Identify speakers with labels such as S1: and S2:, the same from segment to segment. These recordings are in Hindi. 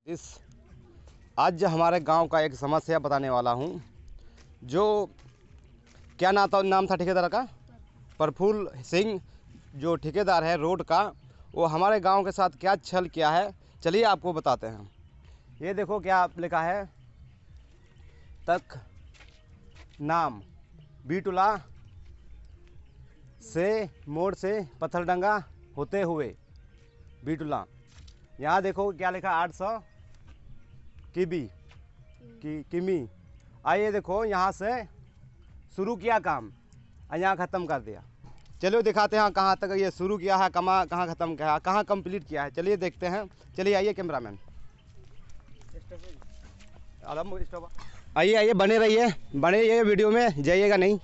S1: इस आज हमारे गांव का एक समस्या बताने वाला हूं। जो क्या नाम था ठेकेदार का? प्रफुल्ल सिंह जो ठेकेदार है रोड का, वो हमारे गांव के साथ क्या छल किया है, चलिए आपको बताते हैं। ये देखो क्या लिखा है, तक नाम बीटुला से मोड़ से पत्थरडंगा होते हुए बीटुला। यहाँ देखो क्या लिखा, 800 किमी। आइए देखो, यहाँ से शुरू किया काम और यहाँ ख़त्म कर दिया। चलिए दिखाते हैं कहाँ तक ये शुरू किया है, कहाँ ख़त्म किया है, कहाँ कंप्लीट किया है। चलिए देखते हैं। चलिए आइए कैमरामैन, आइए बने रहिए वीडियो में, जाइएगा नहीं।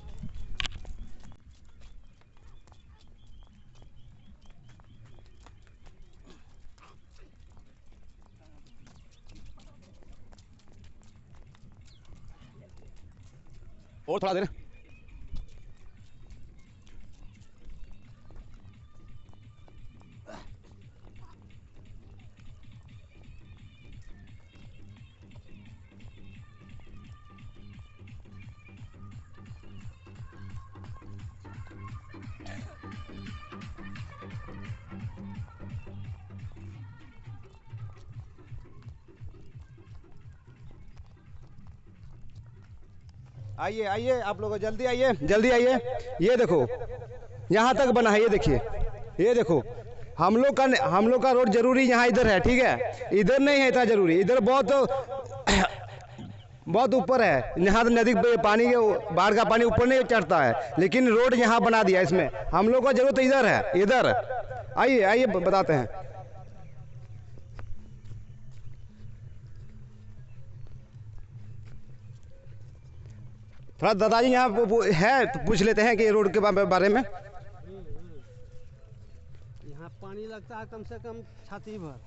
S1: और थोड़ा देर। आइए आप लोग जल्दी आइए। ये देखो यहाँ तक बना है, ये देखिए, ये देखो हम लोग का रोड जरूरी यहाँ इधर है, ठीक है। इधर नहीं है इतना जरूरी, इधर बहुत ऊपर है। यहाँ तो नदी पानी के बाढ़ का पानी ऊपर नहीं चढ़ता है, लेकिन रोड यहाँ बना दिया। इसमें हम लोग का जरूरत इधर है, इधर। आइए बताते हैं। थोड़ा दादाजी यहाँ है तो पूछ लेते हैं कि रोड के बारे में।
S2: यहाँ पानी लगता है कम से कम छाती भर।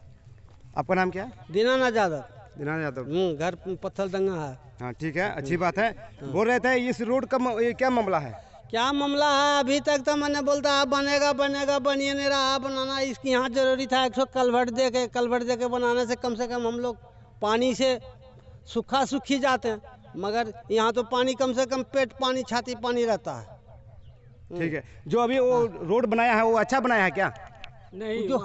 S1: आपका नाम क्या है?
S2: दीनानाथ यादव।
S1: दीनानाथ यादव।
S2: घर पत्थरडंगा है।
S1: हाँ ठीक है, अच्छी बात है। बोल रहे थे इस रोड का क्या मामला है?
S2: क्या मामला है? अभी तक तो मैंने बोलता है बनेगा बनिए नहीं रहा बनाना। इसकी यहाँ जरूरी था 100 कलवर्ट दे के बनाने से कम हम लोग पानी से सूखी जाते हैं, मगर यहाँ तो पानी कम से कम पेट पानी छाती पानी रहता है।
S1: ठीक है, जो अभी वो रोड बनाया है वो अच्छा बनाया है क्या?
S2: नहीं, जो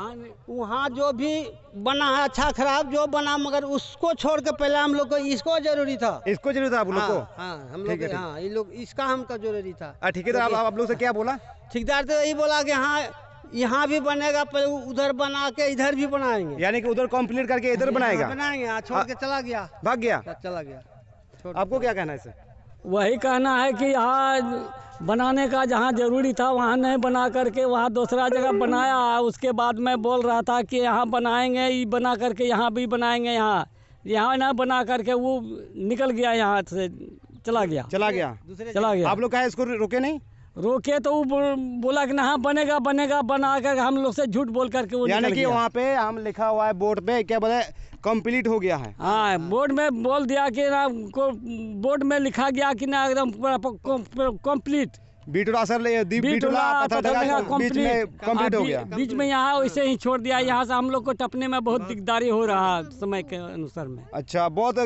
S2: वहाँ जो भी बना है अच्छा खराब जो बना, मगर उसको छोड़ के पहले हम लोग को इसको जरूरी था।
S1: इसको जरूरी था आप लोग को?
S2: हाँ, हम लोग हाँ, ये लोग इसका हमका जरूरी था।
S1: ठेकेदार आप लोग से क्या बोला?
S2: ठेकेदार तो यही बोला कि हाँ यहाँ भी बनेगा, पहले उधर बना के इधर भी बनाएंगे।
S1: यानी कि उधर कंप्लीट करके इधर
S2: बनाएंगे। छोड़ के चला गया,
S1: भाग गया। आपको क्या कहना है इससे?
S3: वही कहना है कि यहाँ बनाने का जहाँ जरूरी था वहाँ नहीं बना करके वहाँ दूसरा जगह बनाया। उसके बाद मैं बोल रहा था कि यहाँ बनाएंगे, ये बना करके यहाँ भी बनाएंगे। यहाँ ना बना करके वो निकल गया, यहाँ से चला गया। आप लोग कहा इसको रोके नहीं? रोके तो वो बोला कि ना बनेगा बना कर हम लोग से झूठ बोल करके वो
S1: यानी कि वहाँ पे हम लिखा हुआ है बोर्ड पे, क्या बोले, कंप्लीट हो गया है।
S3: हाँ, बोर्ड में बोल दिया कि ना, बोर्ड में लिखा गया कि ना एकदम कंप्लीट बीटुला कंप्लीट हो गया। बीच में यहाँ वैसे ही छोड़ दिया। यहाँ से हम लोग को टपने में बहुत दिकदारी हो रहा समय के अनुसार में।
S1: अच्छा, बहुत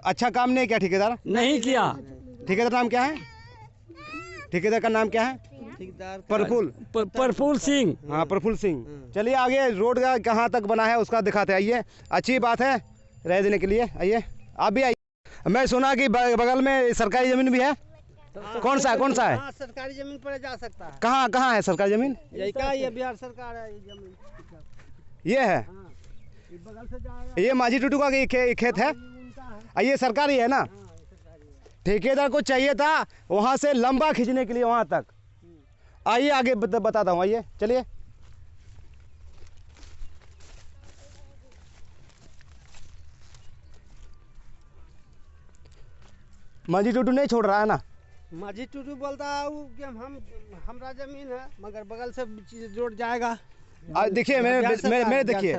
S1: अच्छा काम नहीं किया ठेकेदार?
S3: नहीं किया।
S1: ठेकेदार नाम क्या है? ठेकेदार का नाम क्या है?
S3: प्रफुल्ल सिंह।
S1: हाँ, प्रफुल्ल सिंह। चलिए आगे रोड का कहाँ तक बना है उसका दिखाते हैं। आइए, अच्छी बात है रह देने के लिए। आइए आप भी आइए। मैं सुना कि बगल में सरकारी जमीन भी है। कौन सा है?
S2: सरकारी जमीन पर जा सकता है।
S1: कहाँ है सरकारी जमीन?
S2: ये बिहार सरकार है। ये जमीन
S1: ये है,
S2: बगल से जाएगा।
S1: ये माझी टूटू का खेत है। ये सरकारी है ना? ठेकेदार को चाहिए था वहाँ से लंबा खींचने के लिए वहाँ तक। आइए आगे बताता हूँ। आइए चलिए। माझी टूटू नहीं छोड़ रहा है ना?
S2: माझी टूटू बोलता है कि हमारा जमीन है, मगर बगल से रोड जाएगा।
S1: देखिए मेरे देखिए,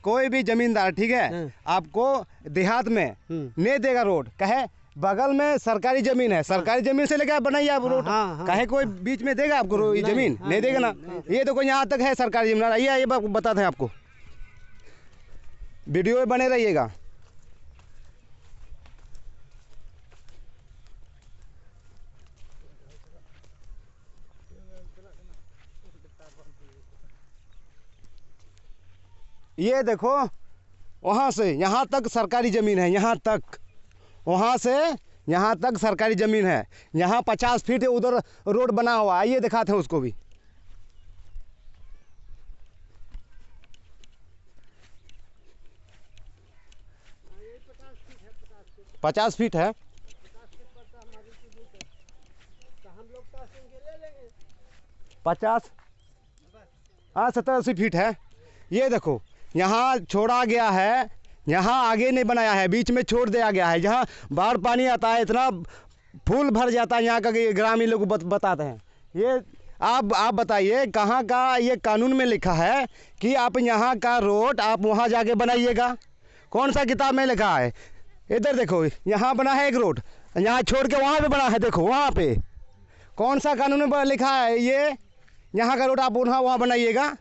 S1: कोई भी जमींदार, ठीक है, आपको देहात में नहीं देगा रोड। कहे बगल में सरकारी जमीन है, सरकारी जमीन से लेकर बनाइए आप रोड। कहे कोई बीच में देगा आपको ये जमीन? नहीं देगा ना। ये देखो यहाँ तक है सरकारी जमीन। आइए बताते हैं आपको। वीडियो में बने रहिएगा। ये देखो, वहाँ से यहाँ तक सरकारी ज़मीन है, यहाँ तक, वहाँ से यहाँ तक सरकारी ज़मीन है। यहाँ 50 फीट उधर रोड बना हुआ, आइए दिखाते हैं उसको भी। 50 फीट है। 50, हाँ 70-80 फीट है। ये देखो, यहाँ छोड़ा गया है, यहाँ आगे नहीं बनाया है, बीच में छोड़ दिया गया है। जहाँ बाढ़ पानी आता है इतना फूल भर जाता है यहाँ का कि ग्रामीण लोग बताते हैं। ये आप बताइए कहाँ का ये कानून में लिखा है कि आप यहाँ का रोड आप वहाँ जाके बनाइएगा? कौन सा किताब में लिखा है? इधर देखो, यहाँ बना है एक रोड, यहाँ छोड़ के वहाँ पे बना है, देखो वहाँ पे। कौन सा कानून में लिखा है ये यहाँ का रोड आप वहाँ बनाइएगा?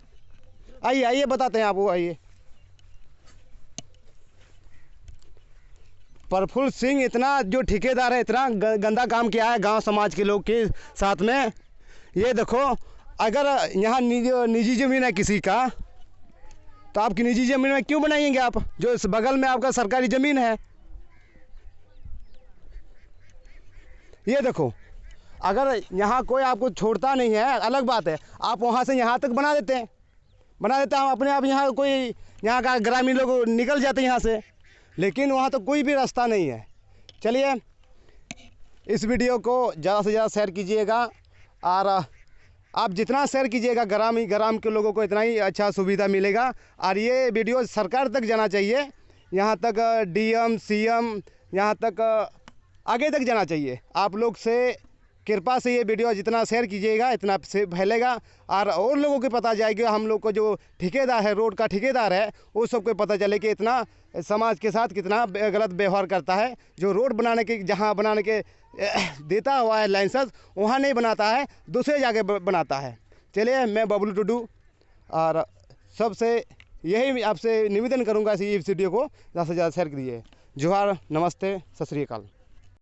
S1: आइए आइए बताते हैं आपको, आइए। प्रफुल्ल सिंह इतना जो ठेकेदार है, इतना गंदा काम किया है गांव समाज के लोग के साथ में। ये देखो, अगर यहाँ निजी ज़मीन है किसी का, तो आपकी निजी ज़मीन में क्यों बनाएंगे आप, जो इस बगल में आपका सरकारी ज़मीन है? ये देखो, अगर यहाँ कोई आपको छोड़ता नहीं है अलग बात है, आप वहाँ से यहाँ तक बना देते हैं हम अपने आप, यहाँ कोई यहाँ का ग्रामीण लोग निकल जाते हैं यहाँ से, लेकिन वहाँ तो कोई भी रास्ता नहीं है। चलिए, इस वीडियो को ज़्यादा से ज़्यादा शेयर कीजिएगा, और आप जितना शेयर कीजिएगा ग्राम के लोगों को इतना ही अच्छा सुविधा मिलेगा। और ये वीडियो सरकार तक जाना चाहिए, यहाँ तक DM CM, यहाँ तक आगे तक जाना चाहिए। आप लोग से कृपा से ये वीडियो जितना शेयर कीजिएगा इतना से फैलेगा, और लोगों को पता जाएगा, हम लोग को जो ठेकेदार है, रोड का ठेकेदार है, वो सबको पता चले कि इतना समाज के साथ कितना गलत व्यवहार करता है। जो रोड बनाने के, जहाँ बनाने के देता हुआ है लाइसेंस, वहाँ नहीं बनाता है, दूसरे जगह बनाता है। चलिए, मैं बबलू टुडू, और सबसे यही आपसे निवेदन करूँगा इस वीडियो को ज़्यादा से ज़्यादा शेयर कीजिए। जोहार, नमस्ते, सत श्री अकाल।